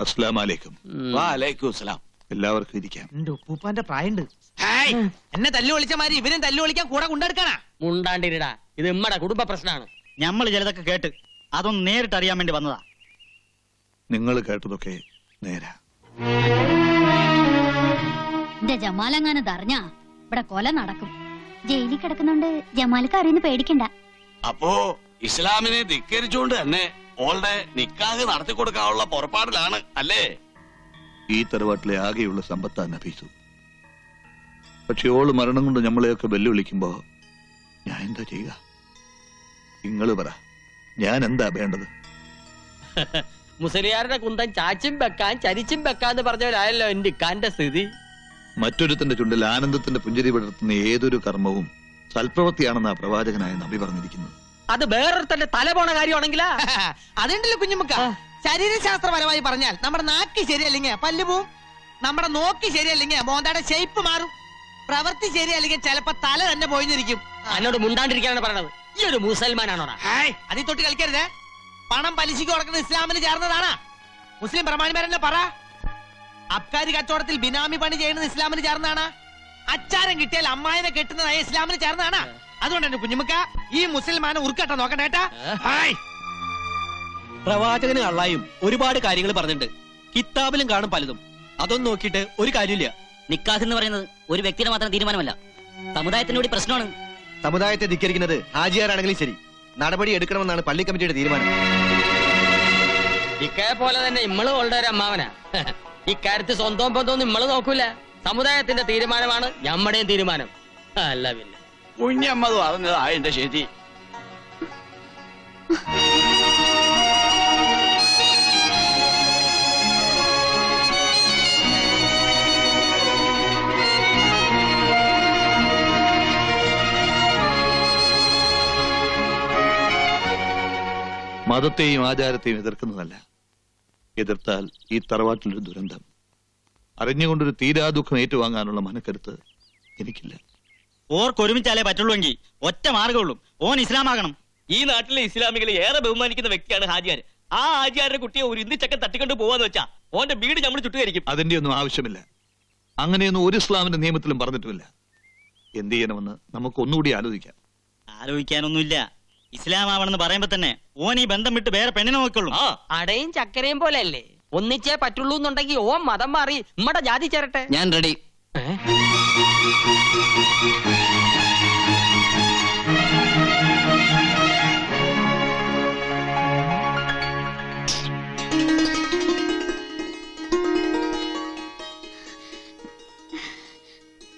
അസ്സലാമു അലൈക്കും. വഅലൈക്കും സലാം. എല്ലാവർക്കും ഇരിക്കാം. എന്റെ ഉപ്പൂപ്പാന്റെ പ്രായണ്ട്. എന്നെ തല്ലു വിളിച്ച മാതിരി ഇവനും തല്ലു വിളിക്കാൻ കൂടെ കൊണ്ടെടുക്കാനാ. മുണ്ടാണ്ടിരിടാ, ഇത് നമ്മടെ കുടുംബ പ്രശ്നമാണ്. നമ്മൾ ചിലതൊക്കെ കേട്ട് അതൊന്ന് നേരിട്ട് അറിയാൻ വേണ്ടി വന്നതാ. നിങ്ങൾ കേട്ടതൊക്കെ നേരാ. എന്റെ ജമാലങ്ങാനത് അറിഞ്ഞാ ഇവിടെ കൊല നടക്കും. ജയിലിൽ കിടക്കുന്നോണ്ട് ജമാലിക്ക് അറിയുന്ന പേടിക്കണ്ട. അപ്പോ ഇസ്ലാമിനെ ധിക്കരിച്ചുകൊണ്ട് തന്നെ ഓളുടെ നിക്കാഹ് നടത്തി കൊടുക്കാനുള്ള പുറപ്പാടിലാണ് അല്ലേ? ഈ തറവാട്ടിലെ ആകെയുള്ള സമ്പത്താണ് നഫീസു. പക്ഷെ ഓള് മരണം കൊണ്ട് നമ്മളെയൊക്കെ വെല്ലുവിളിക്കുമ്പോ ഞാൻ എന്താ ചെയ്യുക? നിങ്ങള് പറ, ഞാൻ എന്താ വേണ്ടത്? മുസ്ലിയാരുടെ കുന്തം ചാച്ചും വെക്കാൻ ചരിച്ചും വെക്കാന്ന് പറഞ്ഞവരായല്ലോ എന്റെ ഇക്കാന്റെ സ്ഥിതി. മറ്റൊരുത്തിന്റെ ചുണ്ടിൽ ആനന്ദത്തിന്റെ പുഞ്ചിരി വിടർത്തുന്ന ഏതൊരു കർമ്മവും സൽപ്രവൃത്തിയാണെന്നാ പ്രവാചകനായ നബി പറഞ്ഞിരിക്കുന്നത്. അത് വേറൊരുത്തന്റെ തല പോണ കാര്യമാണെങ്കിലാ. അതുണ്ടല്ലോ കുഞ്ഞുമുക്ക, ശരീരശാസ്ത്രപരമായി പറഞ്ഞാൽ നമ്മുടെ നാക്ക് ശരിയല്ലെങ്കിൽ പല്ല് പോവും, നമ്മുടെ നോക്ക് ശരിയല്ലെങ്കിൽ മോന്തയുടെ ഷേപ്പ് മാറും, പ്രവൃത്തി ശരിയല്ലെങ്കിൽ ചിലപ്പോ തല തന്നെ പോയിരിക്കും. എന്നോട് മുണ്ടാണ്ടിരിക്കാനാണ് പറയണത്. ഈ ഒരു മുസൽമാനാണോടാ? അതിൽ തൊട്ട് കളിക്കരുതേ. പണം പലിശക്ക് കൊടുക്കുന്നത് ഇസ്ലാമിന് ചേർന്നതാണ്. മുസ്ലിം പ്രമാണിമാരെന്നെ പറ. അബ്കാരി കച്ചവടത്തിൽ ബിനാമി പണി ചെയ്യുന്നത് ഇസ്ലാമിന് ചേർന്നതാണ്. അച്ചാരം കിട്ടിയാൽ അമ്മായിനെ കെട്ടുന്നത് ഇസ്ലാമിന് ചേർന്നതാണ്. അതുകൊണ്ട് എന്റെ കുഞ്ഞുമുക്ക, ഈ മുസൽമാനെ ഉറുക്കട്ട നോക്കണ്ടേട്ടാ. പ്രവാചകന് അള്ളായും ഒരുപാട് കാര്യങ്ങൾ പറഞ്ഞിട്ടുണ്ട്. കിതാബിലും കാണും പലതും. അതൊന്നും നോക്കിയിട്ട് ഒരു കാര്യമില്ല. നിക്കാഹ് എന്ന് പറയുന്നത് ഒരു വ്യക്തിയുടെ മാത്രം തീരുമാനമല്ല, സമുദായത്തിന് കൂടി പ്രശ്നമാണ്. സമുദായത്തെ ധിക്കരിക്കുന്നത് ഹാജിയാരാണെങ്കിലും ശരി, നടപടി എടുക്കണമെന്നാണ് പള്ളി കമ്മിറ്റിയുടെ തീരുമാനം. ഇക്കയെ പോലെ തന്നെ ഇമ്മള് ഓളുടെ ഒരു അമ്മാവനാ. ഇക്കാര്യത്തിൽ സ്വന്തം ബന്ധമൊന്നും ഇമ്മള് നോക്കൂല. സമുദായത്തിന്റെ തീരുമാനമാണ് ഞമ്മടെയും തീരുമാനം. അല്ല പിന്നെ കുഞ്ഞമ്മത് പറഞ്ഞതാ എന്റെ ശരി. മതത്തെയും ആചാരത്തെയും എതിർക്കുന്നതല്ല, എതിർത്താൽ ഈ തറവാട്ടിലൊരു ദുരന്തം. അറിഞ്ഞുകൊണ്ടൊരു തീരാദുഃഖം ഏറ്റുവാങ്ങാനുള്ള മനക്കരുത്ത് എനിക്കില്ല. ഓർക്കൊരുമിച്ചാലേ പറ്റുള്ളൂവെങ്കിൽ ഒറ്റ മാർഗമുള്ളൂ, ഓൻ ഇസ്ലാമാകണം. ഈ നാട്ടിലെ ഇസ്ലാമികളെ ഏറെ ബഹുമാനിക്കുന്ന വ്യക്തിയാണ് ഹാജിയാർ. ആ ഹാജിയാരുടെ കുട്ടിയെ ഒരു ഇന്ത്യച്ചക്കൻ തട്ടിക്കൊണ്ട് പോവാന്ന് വെച്ചാ ഓന്റെ വീട് നമ്മൾ ചുട്ടുകരിക്കും. അതിന്റെ ഒന്നും ആവശ്യമില്ല. അങ്ങനെയൊന്നും ഒരു ഇസ്ലാമിന്റെ നിയമത്തിലും പറഞ്ഞിട്ടുമില്ല. എന്ത് ചെയ്യണമെന്ന് നമുക്ക് ഒന്നുകൂടി ആലോചിക്കാം. ആലോചിക്കാനൊന്നുമില്ല. ഇസ്ലാമാവണമെന്ന് പറയുമ്പോ തന്നെ ഓൻ ഈ ബന്ധം വിട്ട് വേറെ പെണ്ണിനെ നോക്കുള്ളൂ. അടയും ചക്കരയും പോലെ അല്ലേ? ഒന്നിച്ചേ പറ്റുള്ളൂ എന്നുണ്ടെങ്കിൽ ഓൻ മതം മാറി നമ്മടെ ജാതി ചേരട്ടെ. ഞാൻ റെഡി.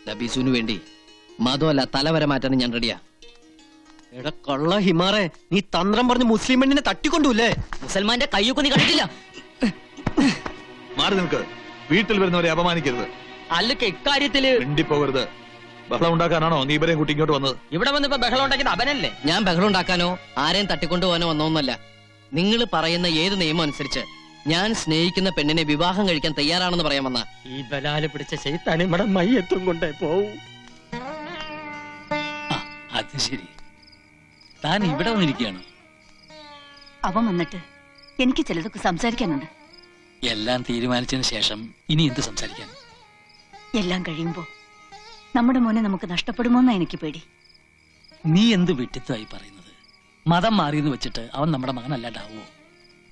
നബീസുവിന് വേണ്ടി മതമല്ല തലവരെ മാറ്റാൻ ഞാൻ റെഡിയാ. എടാ കള്ള ഹിമാറെ, നീ തന്ത്രം പറഞ്ഞ് മുസ്ലിം പെണ്ണിനെ തട്ടിക്കൊണ്ടൂല്ലേ? മുസൽമാന്റെ കയ്യൊക്കെ നീ കണ്ടിട്ടില്ല. മാറി നിൽക്ക്. വീട്ടിൽ വരുന്നവരെ അപമാനിക്കരുത്. അല്ലക്ക് ഇക്കാര്യത്തില് മിണ്ടിപ്പോകരുത്. ബഹളം ഉണ്ടാക്കാനാണോ നീ ഇവരെയും കൂട്ടി ഇങ്ങോട്ട് വന്നത്? ഇവിടെ വന്നിപ്പോ ബഹളം ഉണ്ടാക്കിയത് അവനല്ലേ? ഞാൻ ബഹളം ഉണ്ടാക്കാനോ ആരെയും തട്ടിക്കൊണ്ടുപോകാനോ വന്നോന്നല്ല. നിങ്ങൾ പറയുന്ന ഏത് നിയമം അനുസരിച്ച് ഞാൻ സ്നേഹിക്കുന്ന പെണ്ണിനെ വിവാഹം കഴിക്കാൻ തയ്യാറാണെന്ന് പറയാൻ വന്ന. ഈ ബലാല് പിടിച്ച ശൈത്താൻ ഇവിടെ മയ്യത്തും കൊണ്ടേ പോവും. അത് ശരി, താൻ ഇവിടെ വന്നിരിക്കുകയാണ്. അവൻ വന്നിട്ട് എനിക്ക് ചിലതൊക്കെ സംസാരിക്കാനുണ്ട്. എല്ലാം തീരുമാനിച്ചതിന് ശേഷം ഇനി എന്ത് സംസാരിക്കാൻ? എല്ലാം കഴിയുമ്പോ നമ്മുടെ മോനെ നമുക്ക് നഷ്ടപ്പെടുമോന്നാ എനിക്ക് പേടി. നീ എന്ത് വിട്ടിത്തമായി പറയുന്നത്? മതം മാറിയെന്ന് വെച്ചിട്ട് അവൻ നമ്മുടെ മകനല്ലാണ്ടാവോ?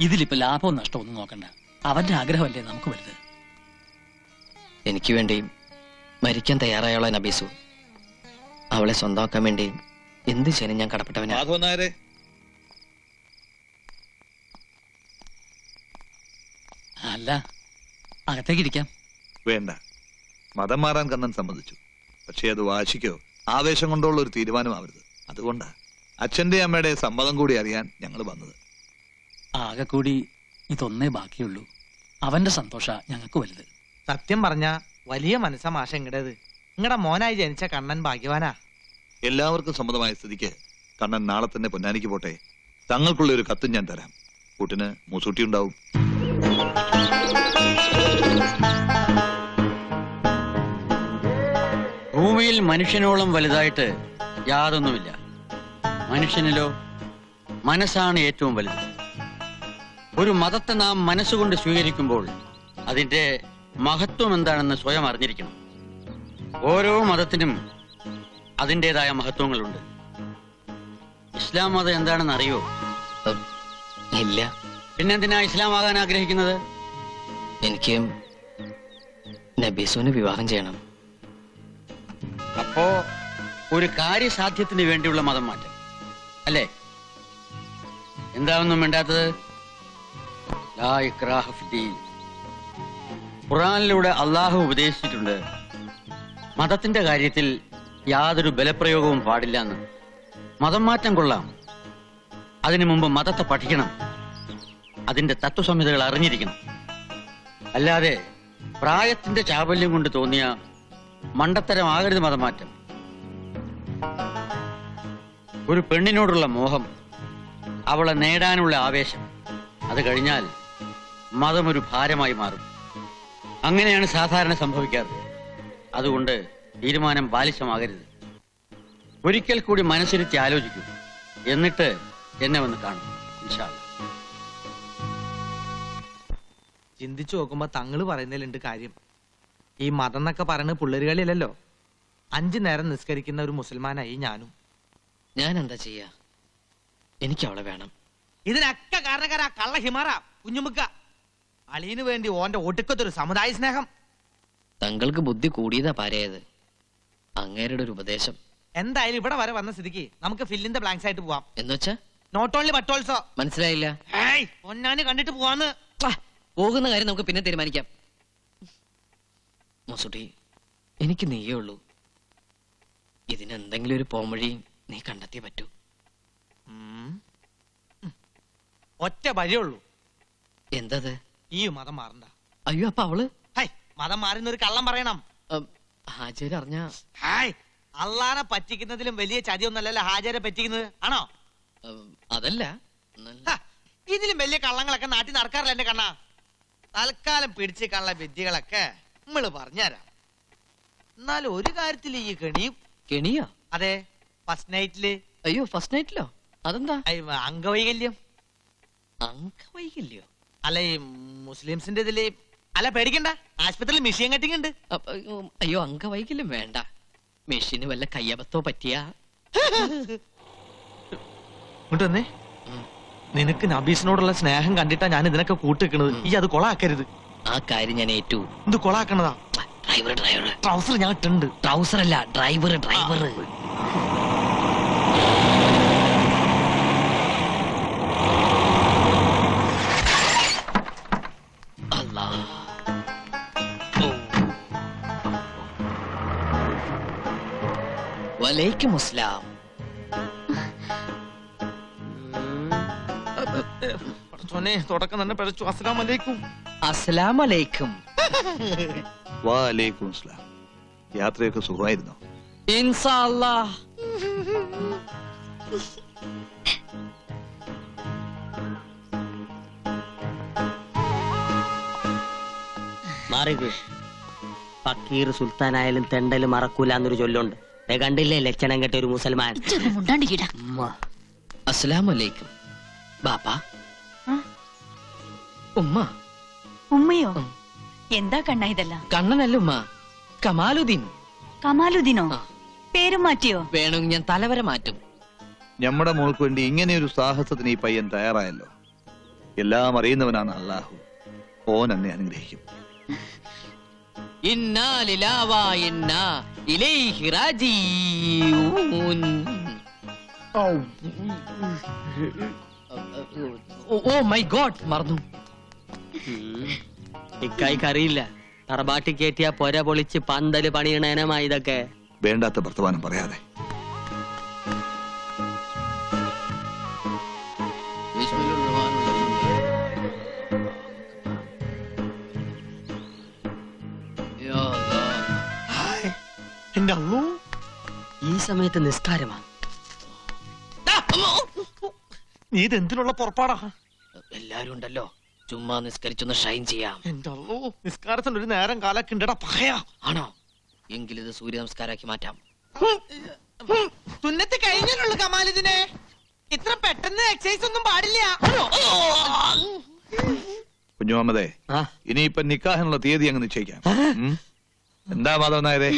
ഇതിലിപ്പോ ലാഭവും നഷ്ടവും ഒന്നും നോക്കണ്ട. അവന്റെ ആഗ്രഹമല്ലേ നമുക്ക് വലുത്. എനിക്ക് വേണ്ടി മരിക്കാൻ തയ്യാറായുള്ള നബീസു. അവളെ സ്വന്തമാക്കാൻ വേണ്ടി എന്ത് ചെയ്യാനും ഞാൻ കടപ്പെട്ടവനാ. അല്ല, അകത്തേക്ക് ഇരിക്കാം. വേണ്ട, മതം മാറാൻ കണ്ണൻ സമ്മതിച്ചു. പക്ഷേ അത് വാശിക്കോ ആവേശം കൊണ്ടുള്ള ഒരു തീരുമാനമാവരുത്. അതുകൊണ്ടാ അച്ഛന്റെ അമ്മയുടെ സമ്മതം കൂടി അറിയാൻ ഞങ്ങൾ വന്നത്. ആകെ കൂടി ഇതൊന്നേ ബാക്കിയുള്ളൂ. അവന്റെ സന്തോഷ ഞങ്ങൾക്ക് വലുത്. സത്യം പറഞ്ഞ വലിയ മനസ്സാ മാഷ ഇങ്ങടേത്. നിങ്ങളുടെ മോനായി ജനിച്ച കണ്ണൻ ഭാഗ്യവാനാ. എല്ലാവർക്കും സമ്മതമായ സ്ഥിതിക്ക് കണ്ണൻ നാളെ തന്നെ പൊന്നാനിക്ക് പോട്ടെ. തങ്ങൾക്കുള്ള ഒരു കത്തും ഞാൻ തരാം. കൂട്ടിന് മൂസൂട്ടി ഉണ്ടാവും. ഭൂമിയിൽ മനുഷ്യനോളം വലുതായിട്ട് യാതൊന്നുമില്ല. മനുഷ്യനിലോ മനസ്സാണ് ഏറ്റവും വലുത്. ഒരു മതത്തെ നാം മനസ്സുകൊണ്ട് സ്വീകരിക്കുമ്പോൾ അതിന്റെ മഹത്വം എന്താണെന്ന് സ്വയം അറിഞ്ഞിരിക്കണം. ഓരോ മതത്തിനും അതിൻ്റെതായ മഹത്വങ്ങളുണ്ട്. ഇസ്ലാം മതം എന്താണെന്ന് അറിയോ? ഇല്ല. പിന്നെന്തിനാ ഇസ്ലാം ആകാൻ ആഗ്രഹിക്കുന്നത്? എനിക്ക് നബീസുവിനെ വിവാഹം ചെയ്യണം. അപ്പോ ഒരു കാര്യസാധ്യത്തിന് വേണ്ടിയുള്ള മതം മാറ്റം അല്ലേ? എന്താണെന്നും വേണ്ടാത്തത്? ലാ ഇക്രാഹ ഫിദ്ദീൻ. ഖുർആനിലൂടെ അള്ളാഹു ഉപദേശിച്ചിട്ടുണ്ട്, മതത്തിന്റെ കാര്യത്തിൽ യാതൊരു ബലപ്രയോഗവും പാടില്ല എന്ന്. മതം മാറ്റം കൊള്ളാം, അതിനു മുമ്പ് മതത്തെ പഠിക്കണം, അതിന്റെ തത്വസംഹിതകൾ അറിഞ്ഞിരിക്കണം. അല്ലാതെ പ്രായത്തിന്റെ ചാബല്യം കൊണ്ട് തോന്നിയ മണ്ടത്തരമാകരുത് മതം മാറ്റം. ഒരു പെണ്ണിനോടുള്ള മോഹം, അവളെ നേടാനുള്ള ആവേശം, അത് കഴിഞ്ഞാൽ മതം ഒരു ഭാരമായി മാറും. അങ്ങനെയാണ് സാധാരണ സംഭവിക്കാറ്. അതുകൊണ്ട് തീരുമാനം ബാലിശമാകരുത്. ഒരിക്കൽ കൂടി മനസ്സിരുത്തി ആലോചിക്കൂ, എന്നിട്ട് എന്നെ വന്ന് കാണും. ഇൻഷാ അല്ലാ. ചിന്തിച്ചു നോക്കുമ്പോ തങ്ങള് പറയുന്നതിലുണ്ട് കാര്യം. ഈ മതം എന്നൊക്കെ പറയുന്നത് പിള്ളേരുകളിലല്ലോ. 5 നേരം നിസ്കരിക്കുന്ന ഒരു മുസൽമാനായി ഞാനും. ഞാൻ എന്താ ചെയ്യാ? എനിക്ക് അവളെ വേണം. ഇതിനൊക്കെ കാരണക്കാരാ കള്ള ഹിമാറ കുഞ്ഞുമുക്ക. അളിയന് വേണ്ടി ഓന്റെ ഒടുക്കത്തൊരു സമുദായ സ്നേഹം. തങ്ങൾക്ക് ബുദ്ധി കൂടിയതാ പാരയത്. അങ്ങേരുടെ ഒരു ഉപദേശം. എന്തായാലും ഇവിടെ വരെ വന്ന സ്ഥിതിക്ക് നമുക്ക് ഫില്ലിൻ ദ ബ്ലാങ്ക്സ് ആയിട്ട് പോവാം. എന്നുവെച്ചാ നോട്ട് ഓൺലി ബട്ട് ഓൾസോ. മനസ്സിലായില്ല. പൊന്നാന് കണ്ടിട്ട് പോവാന്ന്. പോകുന്ന കാര്യം നമുക്ക് പിന്നെ തീരുമാനിക്കാം. മൊസുട്ടി, എനിക്ക് നീയേ ഉള്ളൂ. ഇതിനെന്തെങ്കിലും ഒരു പോംവഴി നീ കണ്ടെത്തിയേ പറ്റൂ. ഒറ്റ വഴിയുള്ളൂ. എന്തത്? ഈ മതം മാറണ്ട. അയ്യോ, അപ്പൊ അവള് മതം മാറുന്ന ഒരു കള്ളം പറയണം. ഹാജര് അറിഞ്ഞ അള്ളാനെ പറ്റിക്കുന്നതിലും വലിയ ചതിയൊന്നല്ലല്ലോ ഹാജരെ പറ്റിക്കുന്നത്, ആണോ? അതല്ല, ഇതിലും വലിയ കള്ളങ്ങളൊക്കെ നാട്ടിൽ നടക്കാറില്ല എന്റെ കണ്ണാ. തൽക്കാലം പിടിച്ച് കള്ള വിദ്യകളൊക്കെ നമ്മള് പറഞ്ഞുതരാം. എന്നാലും ഒരു കാര്യത്തിൽ ഈ കെണിയോ? അതെ, ഫസ്റ്റ് നൈറ്റില്. അയ്യോ, ഫസ്റ്റ് നൈറ്റിലോ? അതെന്താ? അംഗവൈകല്യം. അംഗവൈകല്യോ? അല്ല, ഈ മുസ്ലിംസിന്റെ ഇതില്. അല്ല, പേടിക്കണ്ട, ആശുപത്രിയിൽ മിഷീൻ കട്ടിങ് ഉണ്ട്. അയ്യോ, അംഗവൈകല്യം വേണ്ട. മെഷീന് വല്ല കയ്യബത്തോ പറ്റിയാ. ഇങ്ങോട്ട് വന്നേ. നിനക്ക് നബീസിനോടുള്ള സ്നേഹം കണ്ടിട്ടാ ഞാൻ ഇതിനൊക്കെ കൂട്ടിക്കുന്നത്. ഈ അത് കൊളാക്കരുത്. ആ കാര്യം ഞാൻ ഏറ്റു. ഇത് കൊളാക്കണതാ. ഡ്രൈവർ ട്രൗസർ ഞാൻ ഇട്ടുണ്ട്. ട്രൗസർ അല്ല, ഡ്രൈവർ. വലൈക്കും അസ്സലാം. തുടക്കം തന്നെ പഴച്ചു. അസ്സലാമു അലൈക്കും. അസ്സലാമു അലൈക്കും. വഅലൈക്കും അസ്സലാം. യാത്രയൊക്കെ സുഖമായിരുന്നോ? ഇൻഷാ അല്ലാഹ്. മാറിക്ക്. ഫക്കീർ സുൽത്താനായാലും തെണ്ടല് മറക്കൂല എന്നൊരു ചൊല്ലുണ്ട്. കണ്ടില്ലേ ലക്ഷണം കെട്ട ഒരു മുസൽമാൻ. അസ്സലാമു അലൈക്കും. ബാപ്പാ. ഉമ്മ. ഉമ്മയോ? എന്താ കണ്ണ ഇതെല്ലാം? കണ്ണനല്ല ഉമ്മ, കമാലുദ്ദീൻ. കമാലുദ്ദീനോ? പേരും മാറ്റിയോ? വേണമെങ്കിൽ ഞാൻ തലവരെ മാറ്റും. നമ്മുടെ മോൾക്ക് വേണ്ടി ഇങ്ങനെയൊരു സാഹസത്തിന് ഈ പയ്യൻ തയ്യാറായല്ലോ. എല്ലാം അറിയുന്നവനാണ് അള്ളാഹു. ഓൻ എന്നെ അനുഗ്രഹിക്കും. ഇന്നാ ലില്ലാഹി വ ഇന്നാ ഇലൈഹി റാജിഊൻ. ഓ മൈ ഗോഡ്, മറന്നു. ഇക്കായിക്ക് അറിയില്ല, തറബാട്ടി കയറ്റിയ പൊര പൊളിച്ച് പന്തല് പണിയണേനമാ ഇതൊക്കെ. വേണ്ടാത്ത വർത്തമാനം പറയാതെ. എന്റെ അള്ളോ, ഈ സമയത്ത് നിസ്കാരമാണ്. നീ ഇതെന്തിനുള്ള പുറപ്പാടാ? എല്ലാരും ഉണ്ടല്ലോ, ചുമ്മാ നിസ്കരിച്ചൊന്ന് ഷൈൻ ചെയ്യാം. എന്റെ അള്ളോ, നിസ്കാരത്തിന് ഒരു നേരം കാലൊക്കെ ഉണ്ടടാ. പറയാ ആണോ? എങ്കിലിത് സൂര്യ നമസ്കാരാക്കി മാറ്റാം. തുന്നത്ത് കഴിഞ്ഞല്ലോ കമാലിതിനെ. ഇത്ര പെട്ടെന്ന് എക്സസൈസ് ഒന്നും പാടില്ല. കുഞ്ഞുമാമതേ ആ ഇനിയിപ്പൊ നിക്കാഹിനുള്ള തീയതി അങ്ങ് നിശ്ചയിക്കാം. എന്താ മാധവൻ നായരെ?